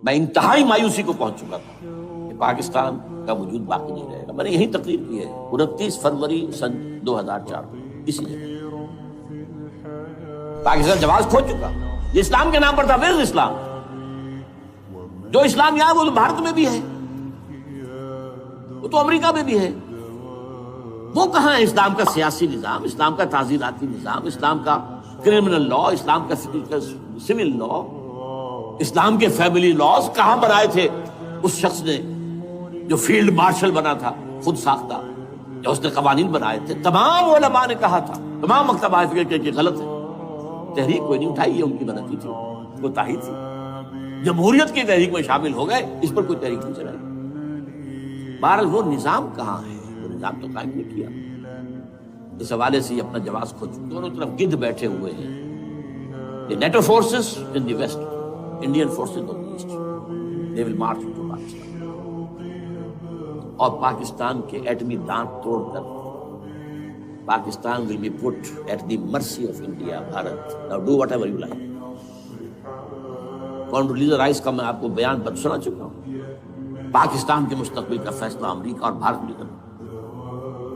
میں انتہائی مایوسی کو پہنچ چکا تھا کہ پاکستان کا وجود باقی نہیں رہے گا. میں نے یہی تقریر کی ہے 29 فروری سن 2004 اسی جگہ. پاکستان جواز کھو چکا. یہ اسلام کے نام پر تھا. ویئر اسلام؟ جو اسلام یہاں وہ تو بھارت میں بھی ہے, وہ تو امریکہ میں بھی ہے. وہ کہاں ہے اسلام کا سیاسی نظام, اسلام کا تعزیراتی نظام, اسلام کا کرمنل لا, اسلام کا سول لا, اسلام کے فیملی لاز کہاں بنائے تھے اس شخص نے جو فیلڈ مارشل بنا تھا خود ساختہ, جو اس نے قوانین بنائے تھے. تمام علماء نے کہا تھا, تمام مکتبہ فکر کہ غلط ہے. تحریک کوئی نہیں اٹھائی, یہ ان کی غلطی تھی, کوتاہی تھی. جمہوریت کی تحریک میں شامل ہو گئے, اس پر کوئی تحریک نہیں چلائی. بہرحال وہ نظام کہاں ہے؟ وہ نظام تو قائم نہیں کیا. اس حوالے سے یہ اپنا جواز کھو چکے. دونوں طرف گدھ بیٹھے ہوئے ہیں. The NATO forces in the west, Indian forces in the east, they will march into Pakistan. اور پاکستان کے ایٹمی دانت توڑ کر Pakistan will be put at the mercy of India, Bharat. Now do whatever you like. Condoleezza Rice کا میں آپ کو بیان سنا چکا ہوں. پاکستان کے مستقبل کا فیصلہ امریکہ اور بھارت میں کرنا.